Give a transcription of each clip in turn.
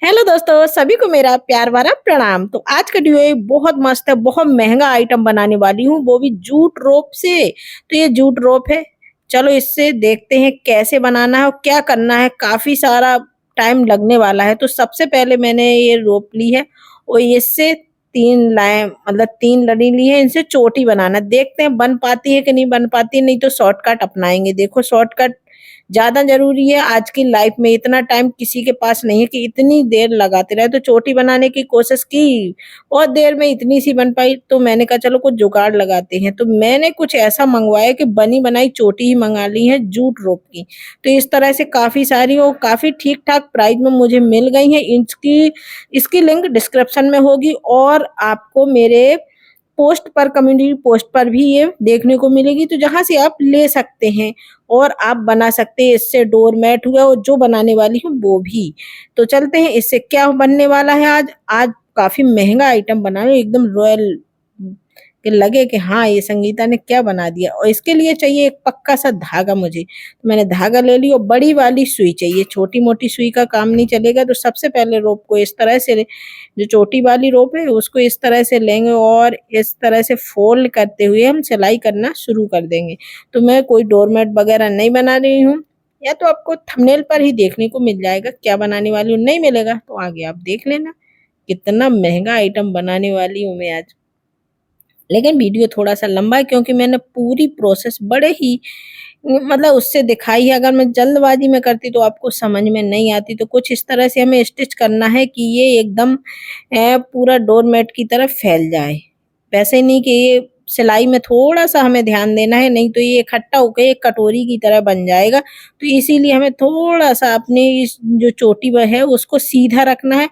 Hello दोस्तों, सभी को मेरा प्यार भरा प्रणाम। तो आज का वीडियो बहुत मस्त है, बहुत महंगा आइटम बनाने वाली हूँ, वो भी जूट रोप से। तो ये जूट रोप है। चलो इससे देखते हैं कैसे बनाना है और क्या करना है। काफी सारा टाइम लगने वाला है। तो सबसे पहले मैंने ये रोप ली है और इससे तीन लाइन मतलब तीन लड़ी ली है। इनसे चोटी बनाना, देखते हैं बन पाती है कि नहीं बन पाती है। नहीं तो शॉर्टकट अपनाएंगे। देखो शॉर्टकट ज्यादा जरूरी है आज की लाइफ में। इतना टाइम किसी के पास नहीं है कि इतनी देर लगाते रहे। तो चोटी बनाने की कोशिश की, बहुत देर में इतनी सी बन पाई। तो मैंने कहा चलो कुछ जुगाड़ लगाते हैं। तो मैंने कुछ ऐसा मंगवाया कि बनी बनाई चोटी ही मंगा ली है जूट रोप की। तो इस तरह से काफी सारी और काफी ठीक ठाक प्राइस में मुझे मिल गई है। इसकी इसकी लिंक डिस्क्रिप्शन में होगी और आपको मेरे पोस्ट पर, कम्युनिटी पोस्ट पर भी ये देखने को मिलेगी। तो जहां से आप ले सकते हैं और आप बना सकते हैं। इससे डोर मैट हुआ और जो बनाने वाली हूँ वो भी। तो चलते हैं इससे क्या बनने वाला है। आज आज काफी महंगा आइटम बना है, एकदम रॉयल कि लगे कि हाँ ये संगीता ने क्या बना दिया। और इसके लिए चाहिए एक पक्का सा धागा। मुझे तो मैंने धागा ले लिया और बड़ी वाली सुई चाहिए, छोटी मोटी सुई का काम नहीं चलेगा। तो सबसे पहले रोप को इस तरह से, जो छोटी वाली रोप है उसको इस तरह से लेंगे और इस तरह से फोल्ड करते हुए हम सिलाई करना शुरू कर देंगे। तो मैं कोई डोरमेट वगैरह नहीं बना रही हूँ, या तो आपको थंबनेल पर ही देखने को मिल जाएगा क्या बनाने वाली हूँ। नहीं मिलेगा तो आगे आप देख लेना। कितना महंगा आइटम बनाने वाली हूँ मैं आज। लेकिन वीडियो थोड़ा सा लंबा है क्योंकि मैंने पूरी प्रोसेस बड़े ही मतलब उससे दिखाई है। अगर मैं जल्दबाजी में करती तो आपको समझ में नहीं आती। तो कुछ इस तरह से हमें स्टिच करना है कि ये एकदम पूरा डोरमेट की तरह फैल जाए। वैसे नहीं कि ये सिलाई में थोड़ा सा हमें ध्यान देना है, नहीं तो ये इकट्ठा होकर एक कटोरी की तरह बन जाएगा। तो इसीलिए हमें थोड़ा सा अपनी इस जो चोटी है उसको सीधा रखना है।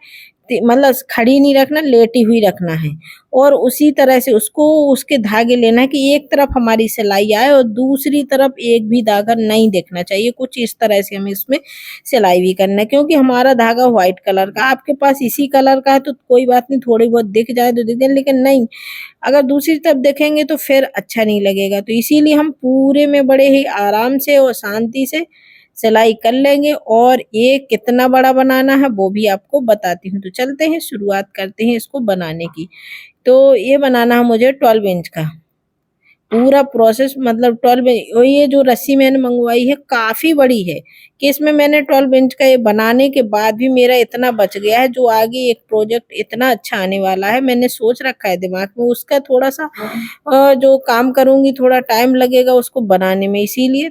मतलब खड़ी नहीं रखना, लेटी हुई रखना है। और उसी तरह से उसको उसके धागे लेना है कि एक तरफ हमारी सिलाई आए और दूसरी तरफ एक भी धागा नहीं दिखना चाहिए। कुछ इस तरह से हमें इसमें सिलाई भी करना है। क्योंकि हमारा धागा व्हाइट कलर का, आपके पास इसी कलर का है तो कोई बात नहीं, थोड़ी बहुत दिख जाए तो दिख जाए, लेकिन नहीं, अगर दूसरी तरफ देखेंगे तो फिर अच्छा नहीं लगेगा। तो इसीलिए हम पूरे में बड़े ही आराम से और शांति से सिलाई कर लेंगे। और ये कितना बड़ा बनाना है वो भी आपको बताती हूँ। तो चलते हैं, शुरुआत करते हैं इसको बनाने की। तो ये बनाना है मुझे 12 इंच का पूरा प्रोसेस, मतलब 12 इंच। और ये जो रस्सी मैंने मंगवाई है काफी बड़ी है कि इसमें मैंने 12 इंच का ये बनाने के बाद भी मेरा इतना बच गया है। जो आगे एक प्रोजेक्ट इतना अच्छा आने वाला है, मैंने सोच रखा है दिमाग में, उसका थोड़ा सा जो काम करूंगी थोड़ा टाइम लगेगा उसको बनाने में। इसीलिए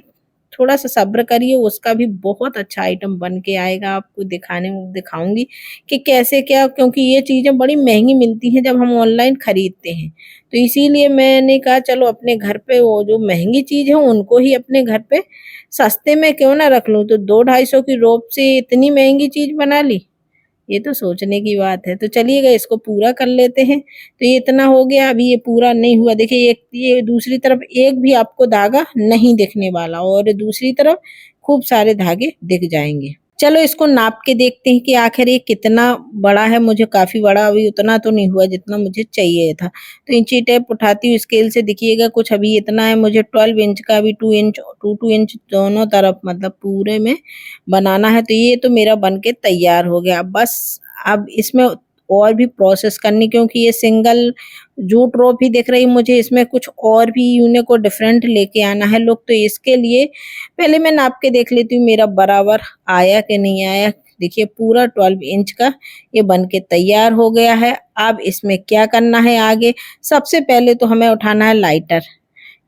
थोड़ा सा सब्र करिए, उसका भी बहुत अच्छा आइटम बन के आएगा। आपको दिखाऊंगी कि कैसे क्या, क्योंकि ये चीजें बड़ी महंगी मिलती हैं जब हम ऑनलाइन खरीदते हैं। तो इसीलिए मैंने कहा चलो अपने घर पे वो जो महंगी चीज है उनको ही अपने घर पे सस्ते में क्यों ना रख लूं। तो 200-250 की रोप से इतनी महंगी चीज बना ली, ये तो सोचने की बात है। तो चलिएगा इसको पूरा कर लेते हैं। तो ये इतना हो गया, अभी ये पूरा नहीं हुआ। देखिए एक ये दूसरी तरफ एक भी आपको धागा नहीं दिखने वाला और दूसरी तरफ खूब सारे धागे दिख जाएंगे। चलो इसको नाप के देखते हैं कि आखिर ये कितना बड़ा है। मुझे काफी बड़ा, अभी उतना तो नहीं हुआ जितना मुझे चाहिए था। तो इंची टेप उठाती हूँ स्केल से, देखिएगा कुछ अभी इतना है। मुझे 12 इंच का अभी 2 इंच दोनों तरफ मतलब पूरे में बनाना है। तो ये तो मेरा बन के तैयार हो गया। बस अब इसमें और भी प्रोसेस करनी, क्योंकि ये सिंगल जूट रोप ही दिख रही मुझे, इसमें कुछ और भी यूनिक और डिफरेंट लेके आना है लोग। तो इसके लिए पहले मैं नाप के देख लेती हूँ मेरा बराबर आया कि नहीं आया। देखिए पूरा 12 इंच का ये बन के तैयार हो गया है। अब इसमें क्या करना है आगे, सबसे पहले तो हमें उठाना है लाइटर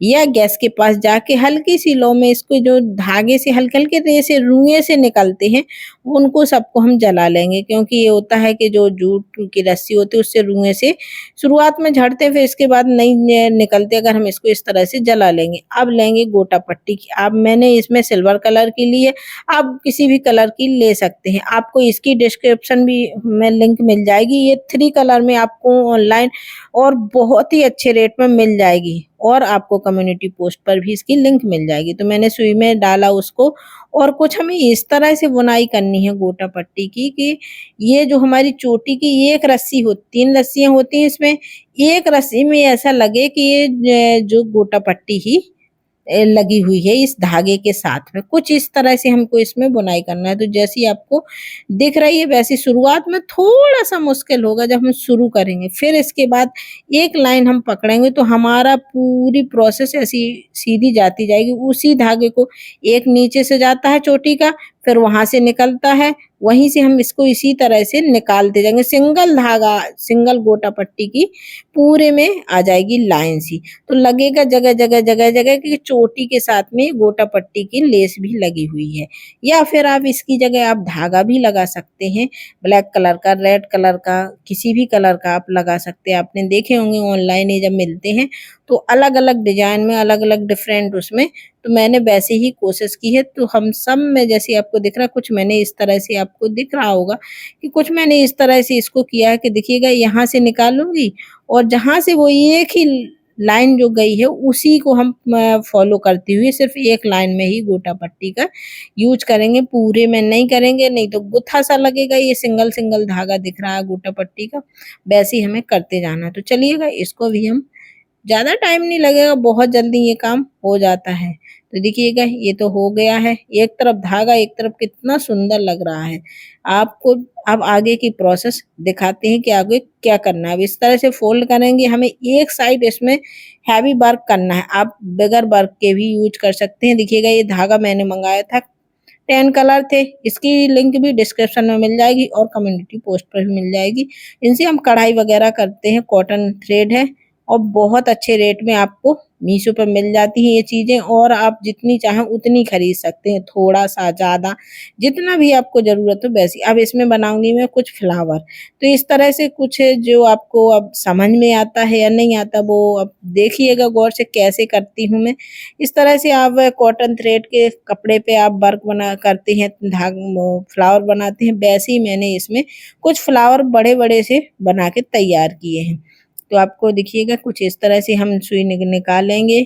या गैस के पास जाके हल्की सी लो में इसको, जो धागे से हल्के हल्के रेसे रुएं से निकलते हैं उनको सबको हम जला लेंगे। क्योंकि ये होता है कि जो जूट की रस्सी होती है उससे रुएं से शुरुआत में झड़ते, फिर इसके बाद नहीं निकलते अगर हम इसको इस तरह से जला लेंगे। अब लेंगे गोटा पट्टी की। अब मैंने इसमें सिल्वर कलर की ली है, आप किसी भी कलर की ले सकते हैं। आपको इसकी डिस्क्रिप्शन भी में लिंक मिल जाएगी। ये 3 कलर में आपको ऑनलाइन और बहुत ही अच्छे रेट में मिल जाएगी और आपको कम्युनिटी पोस्ट पर भी इसकी लिंक मिल जाएगी। तो मैंने सुई में डाला उसको। और कुछ हमें इस तरह से बुनाई करनी है गोटा पट्टी की कि ये जो हमारी चोटी की एक रस्सी होती, 3 रस्सियां होती हैं इसमें, एक रस्सी में ऐसा लगे कि ये जो गोटा पट्टी ही लगी हुई है इस धागे के साथ में। कुछ इस तरह से हमको इसमें बुनाई करना है। तो जैसी आपको दिख रही है वैसी शुरुआत में थोड़ा सा मुश्किल होगा जब हम शुरू करेंगे, फिर इसके बाद एक लाइन हम पकड़ेंगे तो हमारा पूरी प्रोसेस ऐसी सीधी जाती जाएगी। उसी धागे को एक नीचे से जाता है चोटी का, फिर वहां से निकलता है, वहीं से हम इसको इसी तरह से निकालते जाएंगे। सिंगल धागा, सिंगल गोटा पट्टी की पूरे में आ जाएगी लाइन सी। तो लगेगा जगह जगह जगह जगह कि चोटी के साथ में गोटा पट्टी की लेस भी लगी हुई है। या फिर आप इसकी जगह आप धागा भी लगा सकते हैं, ब्लैक कलर का, रेड कलर का, किसी भी कलर का आप लगा सकते हैं। आपने देखे होंगे ऑनलाइन ये जब मिलते हैं तो अलग अलग डिजाइन में, अलग अलग डिफरेंट उसमें, तो मैंने वैसे ही कोशिश की है। तो हम सब में जैसे आपको दिख रहा है, कुछ मैंने इस तरह से आपको दिख रहा होगा कि कुछ मैंने इस तरह से इसको किया है कि देखिएगा यहाँ से निकालूंगी और जहां से वो एक ही लाइन जो गई है उसी को हम फॉलो करते हुए सिर्फ एक लाइन में ही गोटा पट्टी का यूज करेंगे, पूरे में नहीं करेंगे, नहीं तो गुत्था सा लगेगा। ये सिंगल सिंगल धागा दिख रहा है गोटा पट्टी का, वैसे ही हमें करते जाना है। तो चलिएगा इसको भी हम, ज़्यादा टाइम नहीं लगेगा, बहुत जल्दी ये काम हो जाता है। तो देखिएगा ये तो हो गया है, एक तरफ धागा एक तरफ, कितना सुंदर लग रहा है। आपको अब आगे की प्रोसेस दिखाते हैं कि आगे क्या करना है। अब इस तरह से फोल्ड करेंगे, हमें एक साइड इसमें हैवी वर्क करना है, आप बगैर वर्क के भी यूज कर सकते हैं। देखिएगा ये धागा मैंने मंगाया था, 10 कलर थे, इसकी लिंक भी डिस्क्रिप्शन में मिल जाएगी और कम्युनिटी पोस्ट पर भी मिल जाएगी। इनसे हम कढ़ाई वगैरह करते हैं, कॉटन थ्रेड है और बहुत अच्छे रेट में आपको मीशो पर मिल जाती हैं ये चीजें, और आप जितनी चाहें उतनी खरीद सकते हैं, थोड़ा सा ज्यादा, जितना भी आपको जरूरत हो वैसी। अब इसमें बनाऊंगी मैं कुछ फ्लावर, तो इस तरह से कुछ जो आपको अब समझ में आता है या नहीं आता वो अब देखिएगा गौर से कैसे करती हूँ मैं। इस तरह से आप कॉटन थ्रेड के कपड़े पे आप वर्क बना करते हैं, फ्लावर बनाते हैं, वैसे ही मैंने इसमें कुछ फ्लावर बड़े बड़े से बना के तैयार किए हैं। तो आपको दिखिएगा कुछ इस तरह से हम सुई निकालेंगे,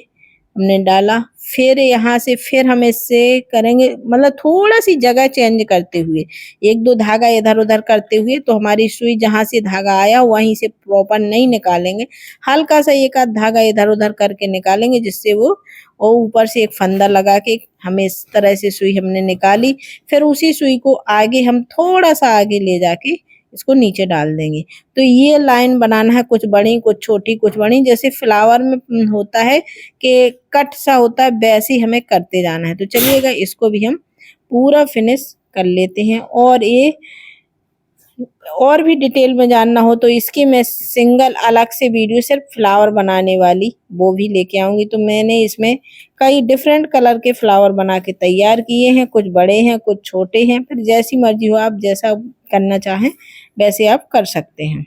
हमने डाला, फिर यहाँ से फिर हम इससे करेंगे, मतलब थोड़ा सी जगह चेंज करते हुए, एक दो धागा इधर उधर करते हुए, तो हमारी सुई जहाँ से धागा आया वहीं से प्रॉपर नहीं निकालेंगे, हल्का सा एक आध धागा इधर उधर करके निकालेंगे, जिससे वो और ऊपर से एक फंदा लगा के हमें इस तरह से सुई हमने निकाली। फिर उसी सुई को आगे हम थोड़ा सा आगे ले जाके इसको नीचे डाल देंगे। तो ये लाइन बनाना है, कुछ बड़ी कुछ छोटी कुछ बड़ी, जैसे फ्लावर में होता है कि कट सा होता है, वैसे ही हमें करते जाना है। तो चलिएगा इसको भी हम पूरा फिनिश कर लेते हैं। और ये और भी डिटेल में जानना हो तो इसकी मैं सिंगल अलग से वीडियो सिर्फ फ्लावर बनाने वाली वो भी लेके आऊंगी। तो मैंने इसमें कई डिफरेंट कलर के फ्लावर बना के तैयार किए हैं, कुछ बड़े हैं कुछ छोटे हैं, फिर जैसी मर्जी हो आप जैसा करना चाहें वैसे आप कर सकते हैं।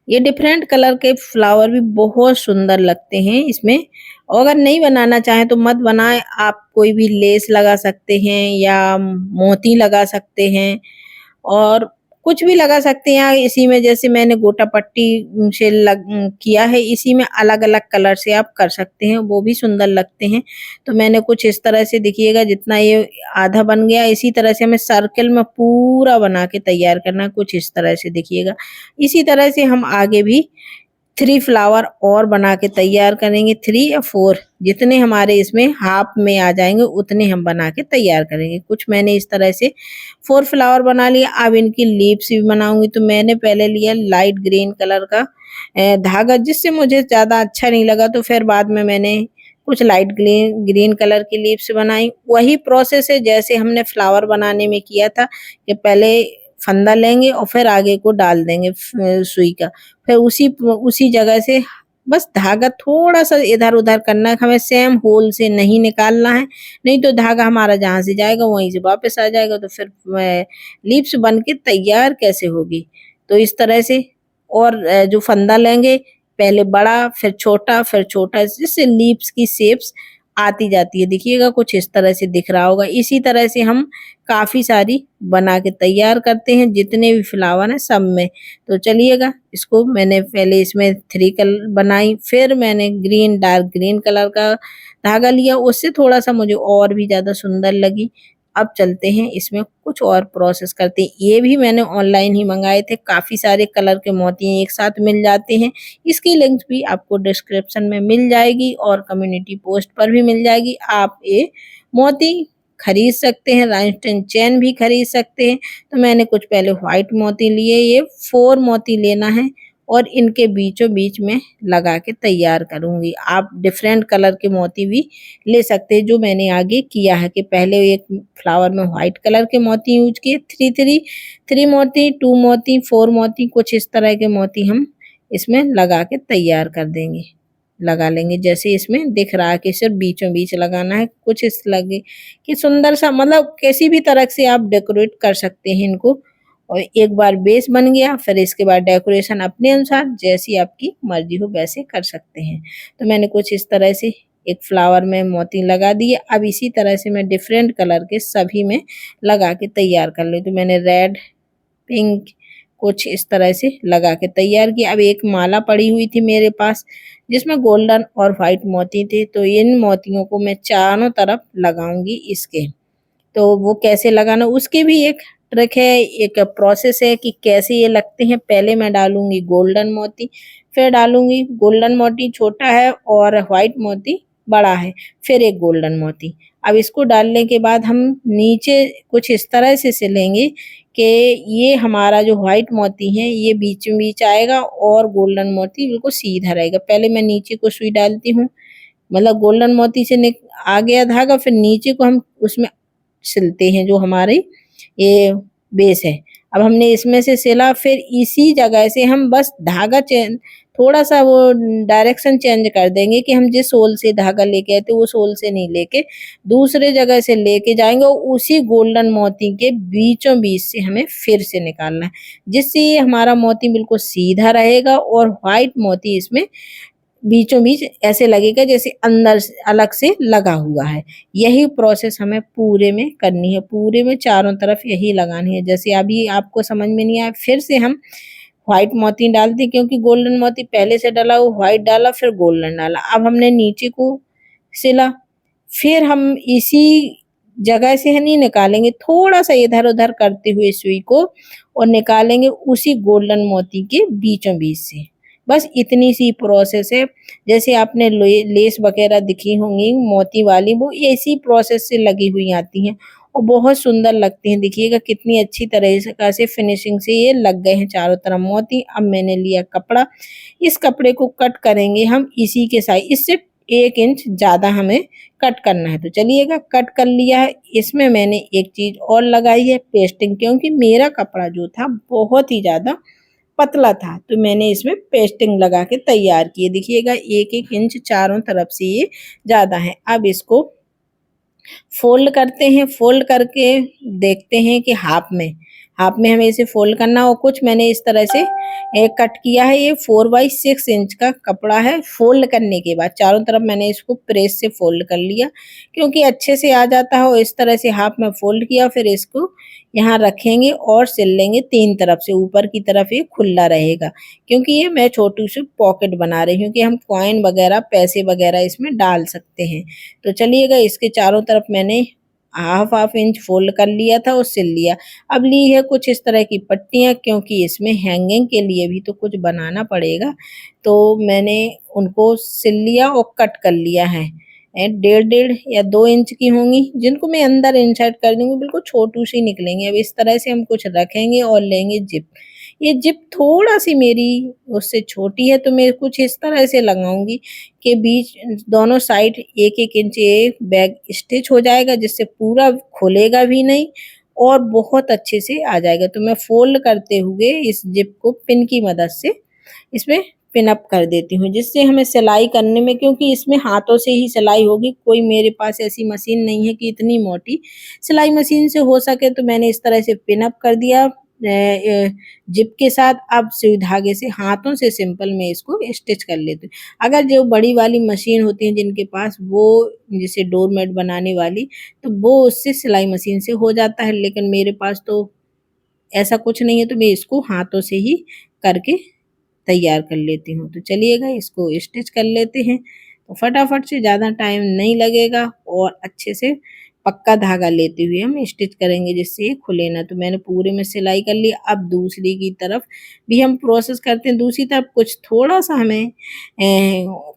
ये डिफरेंट कलर के फ्लावर भी बहुत सुंदर लगते हैं इसमें। और अगर नहीं बनाना चाहें तो मत बनाएं, आप कोई भी लेस लगा सकते हैं या मोती लगा सकते हैं और कुछ भी लगा सकते हैं। इसी में जैसे मैंने गोटा पट्टी से किया है, इसी में अलग अलग कलर से आप कर सकते हैं, वो भी सुंदर लगते हैं। तो मैंने कुछ इस तरह से देखिएगा, जितना ये आधा बन गया इसी तरह से हमें सर्कल में पूरा बना के तैयार करना है, कुछ इस तरह से देखिएगा। इसी तरह से हम आगे भी 3 फ्लावर और बना के तैयार करेंगे, 3 या 4 जितने हमारे इसमें हाफ में आ जाएंगे उतने हम बना के तैयार करेंगे। कुछ मैंने इस तरह से 4 फ्लावर बना लिया। अब इनकी लीव्स भी बनाऊंगी। तो मैंने पहले लिया लाइट ग्रीन कलर का धागा, जिससे मुझे ज्यादा अच्छा नहीं लगा, तो फिर बाद में मैंने कुछ लाइट ग्रीन कलर की लीव्स बनाई। वही प्रोसेस है जैसे हमने फ्लावर बनाने में किया था कि पहले फंदा लेंगे और फिर आगे को डाल देंगे सुई का, फिर उसी जगह से बस धागा थोड़ा सा इधर उधर करना है, हमें सेम होल से नहीं निकालना है, नहीं तो धागा हमारा जहां से जाएगा वहीं से वापस आ जाएगा, तो फिर लीप्स बन के तैयार कैसे होगी। तो इस तरह से, और जो फंदा लेंगे पहले बड़ा फिर छोटा, जिससे लीप्स की शेप्स आती जाती है। देखिएगा कुछ इस तरह से दिख रहा होगा। इसी तरह से हम काफी सारी बना के तैयार करते हैं, जितने भी फ्लावर हैं सब में। तो चलिएगा इसको मैंने पहले इसमें 3 कलर बनाई, फिर मैंने डार्क ग्रीन कलर का धागा लिया, उससे थोड़ा सा मुझे और भी ज्यादा सुंदर लगी। अब चलते हैं इसमें कुछ और प्रोसेस करते हैं। ये भी मैंने ऑनलाइन ही मंगाए थे, काफ़ी सारे कलर के मोती एक साथ मिल जाते हैं। इसकी लिंक भी आपको डिस्क्रिप्शन में मिल जाएगी और कम्युनिटी पोस्ट पर भी मिल जाएगी। आप ये मोती खरीद सकते हैं, राइनस्टोन चेन भी खरीद सकते हैं। तो मैंने कुछ पहले व्हाइट मोती लिए, ये 4 मोती लेना है और इनके बीचों बीच में लगा के तैयार करूँगी। आप डिफरेंट कलर के मोती भी ले सकते हैं, जो मैंने आगे किया है कि पहले एक फ्लावर में व्हाइट कलर के मोती यूज किए, 3 मोती, 2 मोती, 4 मोती, कुछ इस तरह के मोती हम इसमें लगा के तैयार कर देंगे, लगा लेंगे। जैसे इसमें दिख रहा है कि सिर्फ बीचों बीच लगाना है, कुछ इस लगे कि सुंदर सा, मतलब किसी भी तरह से आप डेकोरेट कर सकते हैं इनको। और एक बार बेस बन गया, फिर इसके बाद डेकोरेशन अपने अनुसार जैसी आपकी मर्जी हो वैसे कर सकते हैं। तो मैंने कुछ इस तरह से एक फ्लावर में मोती लगा दिए। अब इसी तरह से मैं डिफरेंट कलर के सभी में लगा के तैयार कर लेती हूँ। मैंने रेड, पिंक, कुछ इस तरह से लगा के तैयार किया। अब एक माला पड़ी हुई थी मेरे पास जिसमें गोल्डन और व्हाइट मोती थे, तो इन मोतियों को मैं चारों तरफ लगाऊंगी इसके। तो वो कैसे लगाना, उसकी भी एक ट्रिक है, एक प्रोसेस है कि कैसे ये लगते हैं। पहले मैं डालूंगी गोल्डन मोती, फिर डालूंगी गोल्डन मोती छोटा है और व्हाइट मोती बड़ा है, फिर एक गोल्डन मोती। अब इसको डालने के बाद हम नीचे कुछ इस तरह से सिलेंगे कि ये हमारा जो व्हाइट मोती है ये बीच बीच आएगा और गोल्डन मोती बिल्कुल सीधा रहेगा। पहले मैं नीचे को सुई डालती हूँ, मतलब गोल्डन मोती से आ गया धागा, फिर नीचे को हम उसमें सिलते हैं जो हमारी ये बेस है। अब हमने इसमें से सिला, फिर इसी जगह से हम बस धागा चेंज, थोड़ा सा वो डायरेक्शन चेंज कर देंगे कि हम जिस होल से धागा लेके आए थे उस होल से नहीं लेके दूसरे जगह से लेके जाएंगे और उसी गोल्डन मोती के बीचों बीच से हमें फिर से निकालना है, जिससे ये हमारा मोती बिल्कुल सीधा रहेगा और व्हाइट मोती इसमें बीचों बीच ऐसे लगेगा जैसे अंदर से अलग से लगा हुआ है। यही प्रोसेस हमें पूरे में करनी है, पूरे में चारों तरफ यही लगानी है। जैसे अभी आपको समझ में नहीं आया, फिर से हम व्हाइट मोती डालते, क्योंकि गोल्डन मोती पहले से डाला, वो व्हाइट डाला फिर गोल्डन डाला। अब हमने नीचे को सिला, फिर हम इसी जगह से नहीं निकालेंगे, थोड़ा सा इधर उधर करते हुए सुई को और निकालेंगे उसी गोल्डन मोती के बीचों बीच से। बस इतनी सी प्रोसेस है। जैसे आपने लेस वगैरह दिखी होंगी मोती वाली, वो इसी प्रोसेस से लगी हुई आती हैं और बहुत सुंदर लगती हैं। देखिएगा कितनी अच्छी तरह से फिनिशिंग से ये लग गए हैं चारों तरफ मोती। अब मैंने लिया कपड़ा, इस कपड़े को कट करेंगे हम इसी के साइज, इससे 1 इंच ज़्यादा हमें कट करना है। तो चलिएगा कट कर लिया है। इसमें मैंने एक चीज़ और लगाई है, पेस्टिंग, क्योंकि मेरा कपड़ा जो था बहुत ही ज़्यादा पतला था, तो मैंने इसमें पेस्टिंग लगा के तैयार किए। देखिएगा 1-1 इंच चारों तरफ से ये ज़्यादा है। अब इसको फोल्ड करते हैं, फोल्ड करके देखते हैं कि हाफ में हमें इसे फोल्ड करना। और कुछ मैंने इस तरह से एक कट किया है, ये 4x6 इंच का कपड़ा है। फोल्ड करने के बाद चारों तरफ मैंने इसको प्रेस से फोल्ड कर लिया, क्योंकि अच्छे से आ जाता है। और इस तरह से हाफ में फोल्ड किया, फिर इसको यहाँ रखेंगे और सिल लेंगे 3 तरफ से। ऊपर की तरफ ये खुला रहेगा, क्योंकि ये मैं छोटी सी पॉकेट बना रही हूँ कि हम कॉइन वगैरह, पैसे वगैरह इसमें डाल सकते हैं। तो चलिएगा इसके चारों तरफ मैंने हाफ इंच फोल्ड कर लिया था और सिल लिया। अब ली है कुछ इस तरह की पट्टियाँ, क्योंकि इसमें हैंगिंग के लिए भी तो कुछ बनाना पड़ेगा, तो मैंने उनको सिल लिया और कट कर लिया है। 1.5 या 2 इंच की होंगी, जिनको मैं अंदर इंसर्ट कर दूंगी, बिल्कुल छोटू सी निकलेंगे। अब इस तरह से हम कुछ रखेंगे और लेंगे जिप। ये जिप थोड़ा सी मेरी उससे छोटी है, तो मैं कुछ इस तरह से लगाऊंगी कि बीच दोनों साइड 1-1 इंच एक बैग स्टिच हो जाएगा, जिससे पूरा खुलेगा भी नहीं और बहुत अच्छे से आ जाएगा। तो मैं फोल्ड करते हुए इस जिप को पिन की मदद से इसमें पिन अप कर देती हूँ, जिससे हमें सिलाई करने में, क्योंकि इसमें हाथों से ही सिलाई होगी, कोई मेरे पास ऐसी मशीन नहीं है कि इतनी मोटी सिलाई मशीन से हो सके। तो मैंने इस तरह से पिन अप कर दिया जिप के साथ। अब सुई धागे से हाथों से सिंपल मैं इसको स्टिच कर लेती हूँ। अगर जो बड़ी वाली मशीन होती है जिनके पास, वो जैसे डोरमेट बनाने वाली, तो वो उससे सिलाई मशीन से हो जाता है, लेकिन मेरे पास तो ऐसा कुछ नहीं है, तो मैं इसको हाथों से ही करके तैयार कर लेती हूँ। तो चलिएगा इसको स्टिच कर लेते हैं, तो फटाफट से, ज़्यादा टाइम नहीं लगेगा और अच्छे से पक्का धागा लेते हुए हम स्टिच करेंगे जिससे ये खुले ना। तो मैंने पूरे में सिलाई कर ली। अब दूसरी की तरफ भी हम प्रोसेस करते हैं। दूसरी तरफ कुछ थोड़ा सा हमें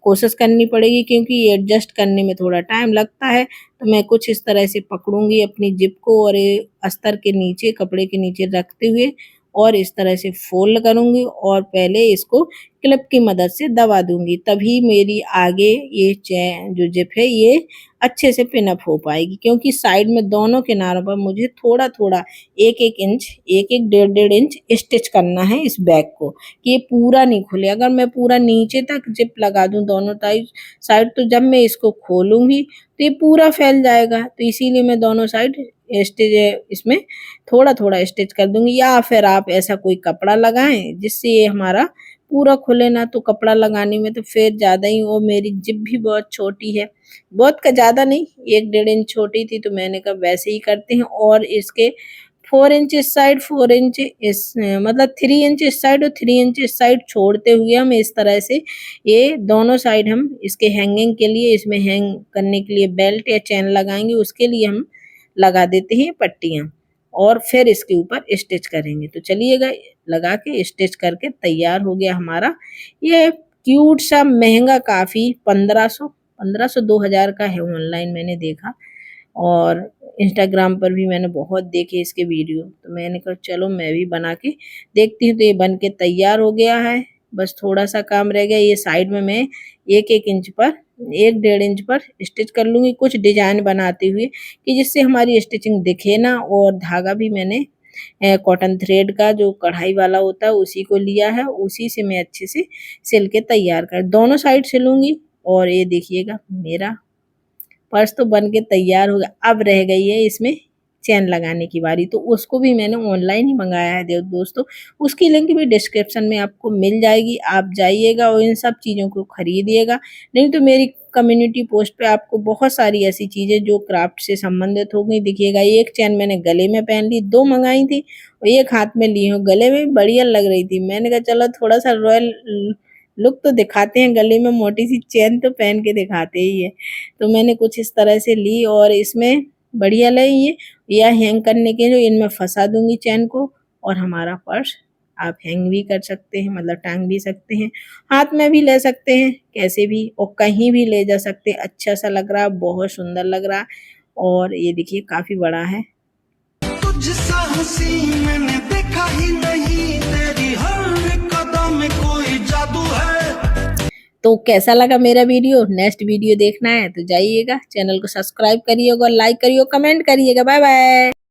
कोशिश करनी पड़ेगी क्योंकि ये एडजस्ट करने में थोड़ा टाइम लगता है। तो मैं कुछ इस तरह से पकड़ूंगी अपनी जिप को और ये अस्तर के नीचे, कपड़े के नीचे रखते हुए और इस तरह से फोल्ड करूंगी और पहले इसको क्लिप की मदद से दबा दूंगी, तभी मेरी आगे ये चैन जो जिप है ये अच्छे से पिन अप हो पाएगी। क्योंकि साइड में दोनों किनारों पर मुझे थोड़ा थोड़ा एक एक इंच, एक एक डेढ़ डेढ़ इंच स्टिच करना है इस बैग को कि ये पूरा नहीं खुले। अगर मैं पूरा नीचे तक जिप लगा दूं दोनों साइड तो जब मैं इसको खोलूंगी तो ये पूरा फैल जाएगा। तो इसीलिए मैं दोनों साइड स्टिच इसमें थोड़ा थोड़ा स्टिच कर दूंगी। या फिर आप ऐसा कोई कपड़ा लगाएं जिससे ये हमारा पूरा खुले ना। तो कपड़ा लगाने में तो फिर ज़्यादा ही, वो मेरी जिप भी बहुत छोटी है, बहुत का ज़्यादा नहीं, एक डेढ़ इंच छोटी थी, तो मैंने कहा वैसे ही करते हैं। और इसके 4 इंच इस साइड, 4 इंच इस मतलब 3 इंच इस साइड और 3 इंच इस साइड छोड़ते हुए हम इस तरह से ये दोनों साइड हम इसके हैंगिंग के लिए, इसमें हैंग करने के लिए बेल्ट या चैन लगाएंगे, उसके लिए हम लगा देते हैं पट्टियाँ और फिर इसके ऊपर स्टिच करेंगे। तो चलिएगा लगा के स्टिच करके तैयार हो गया हमारा ये क्यूट सा महंगा काफ़ी 1500 2000 का है। ऑनलाइन मैंने देखा और इंस्टाग्राम पर भी मैंने बहुत देखे इसके वीडियो। तो मैंने कहा चलो मैं भी बना के देखती हूँ। तो ये बन के तैयार हो गया है, बस थोड़ा सा काम रह गया। ये साइड में मैं एक एक इंच पर, एक डेढ़ इंच पर स्टिच कर लूँगी कुछ डिजाइन बनाते हुए कि जिससे हमारी स्टिचिंग दिखे ना। और धागा भी मैंने कॉटन थ्रेड का जो कढ़ाई वाला होता है उसी को लिया है, उसी से मैं अच्छे से सिल के तैयार कर दोनों साइड सिलूंगी। और ये देखिएगा मेरा पर्स तो बन के तैयार हो गया। अब रह गई है इसमें चैन लगाने की बारी, तो उसको भी मैंने ऑनलाइन ही मंगाया है दोस्तों। उसकी लिंक भी डिस्क्रिप्शन में आपको मिल जाएगी, आप जाइएगा और इन सब चीज़ों को खरीदिएगा। नहीं तो मेरी कम्युनिटी पोस्ट पे आपको बहुत सारी ऐसी चीज़ें जो क्राफ्ट से संबंधित हो गई दिखिएगा। एक चैन मैंने गले में पहन ली, 2 मंगाई थी और एक हाथ में ली हूँ। गले में बढ़िया लग रही थी, मैंने कहा चलो थोड़ा सा रॉयल लुक तो दिखाते हैं, गले में मोटी सी चैन तो पहन के दिखाते ही है। तो मैंने कुछ इस तरह से ली और इसमें बढ़िया लगी ये, या हैंग करने के जो इनमें फंसा दूंगी चैन को और हमारा पर्स आप हैंग भी कर सकते हैं, मतलब टांग भी सकते हैं, हाथ में भी ले सकते हैं, कैसे भी और कहीं भी ले जा सकते हैं। अच्छा सा लग रहा है, बहुत सुंदर लग रहा है। और ये देखिए काफी बड़ा है। तुझसा हंसी मैंने देखा ही नहीं, तेरी हर कदम में कोई जादू है। तो कैसा लगा मेरा वीडियो? नेक्स्ट वीडियो देखना है तो जाइएगा, चैनल को सब्सक्राइब करिएगा, लाइक करिएगा, कमेंट करिएगा। Bye bye.